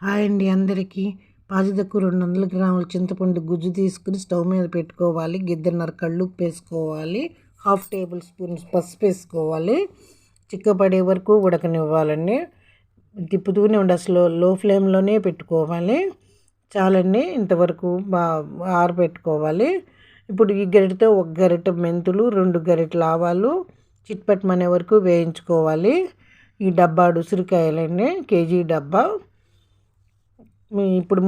Hi అండి అందరికీ. పాచిదక్కు 200 గ్రాముల చింతపండు గుజ్జు తీసుకుని స్టవ్ మీద పెట్టుకోవాలి. గిద్దెన్నర కల్లుప్పు వేసుకోవాలి. 1/2 టేబుల్ స్పూన్ పసుపు వేసుకోవాలి. చిక్కపడే వరకు ఉడకనివ్వాలండి. తిప్పుతూనే అసలు లో ఫ్లేమ్లోనే పెట్టుకోవాలి. చాలండి, ఇంతవరకు ఆరబెట్టుకోవాలి. ఇప్పుడు ఈ గరిటెతో 1 గరిటె మెంతులు, 2 గరిటెల ఆవాలు చిట్పట్టమనే వరకు వేయించుకోవాలి. ఈ డబ్బా ఉసిరికాయలండి, కేజీ డబ్బా. ఇప్పుడు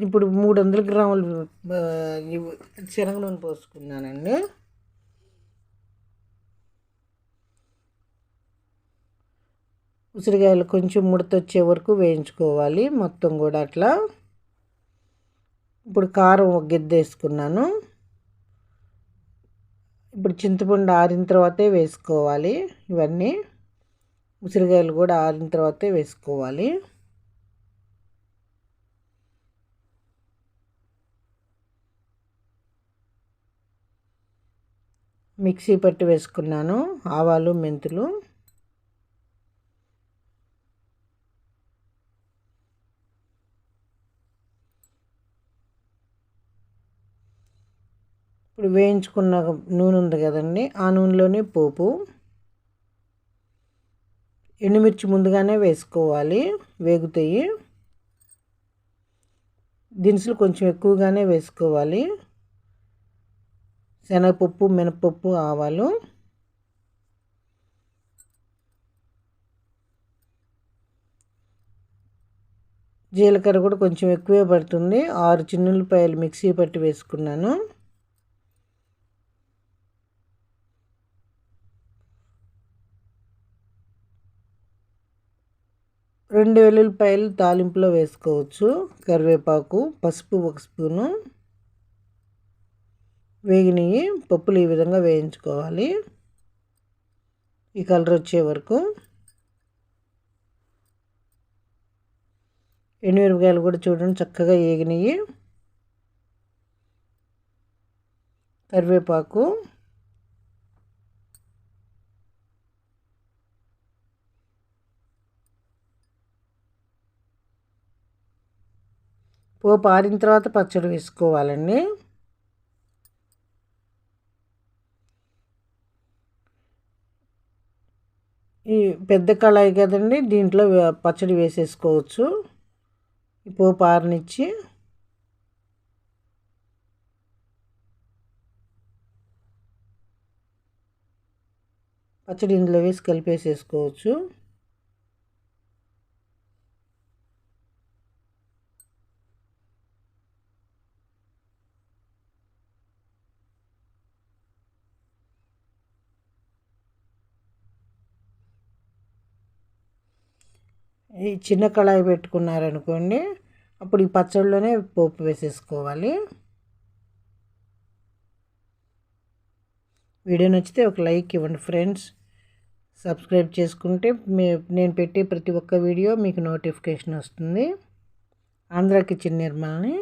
ఇప్పుడు 300 గ్రాములు శనగ నూనె పోసుకున్నానండి. ఉసిరికాయలు కొంచెం ముడతొచ్చే వరకు వేయించుకోవాలి మొత్తం కూడా అట్లా. ఇప్పుడు కారం 1 గిద్ద వేసుకున్నాను. ఇప్పుడు చింతపండు ఆరిన తర్వాతే వేసుకోవాలి. ఇవన్నీ ఉసిరికాయలు కూడా ఆరిన తర్వాతే వేసుకోవాలి. మిక్సీ పట్టి వేసుకున్నాను ఆవాలు, మెంతులు. ఇప్పుడు వేయించుకున్న నూనె ఉంది కదండి, ఆ నూనెలోనే పోపు. ఎండుమిర్చి ముందుగానే వేసుకోవాలి, వేగుతాయి. దినుసులు కొంచెం ఎక్కువగానే వేసుకోవాలి. శనగపప్పు, మినపప్పు, ఆవాలు. జీలకర్ర కూడా కొంచెం ఎక్కువే పడుతుంది. 6 చిన్నులపాయలు మిక్సీ పట్టి వేసుకున్నాను. రెండు వెల్లుల్లిపాయలు తాలింపులో వేసుకోవచ్చు. కరివేపాకు, పసుపు 1 స్పూను. వేగినవి పప్పులు ఈ విధంగా వేయించుకోవాలి, ఈ కలర్ వచ్చే వరకు. ఎండుమిరపకాయలు కూడా చూడండి చక్కగా వేగినవి. కరివేపాకు, పోపు ఆరిన తర్వాత పచ్చడి వేసుకోవాలండి. ఈ పెద్ద కళాయి కదండి, దీంట్లో పచ్చడి వేసేసుకోవచ్చు. ఈ పోపు ఆరనిచ్చి పచ్చడి ఇందులో వేసి కలిపేసేసుకోవచ్చు. ఈ చిన్న కళాయి పెట్టుకున్నారనుకోండి, అప్పుడు ఈ పచ్చడిలోనే పోపు వేసేసుకోవాలి. వీడియో నచ్చితే ఒక లైక్ ఇవ్వండి ఫ్రెండ్స్. సబ్స్క్రైబ్ చేసుకుంటే నేను పెట్టే ప్రతి ఒక్క వీడియో మీకు నోటిఫికేషన్ వస్తుంది. ఆంధ్ర కిచెన్ నిర్మల్ని.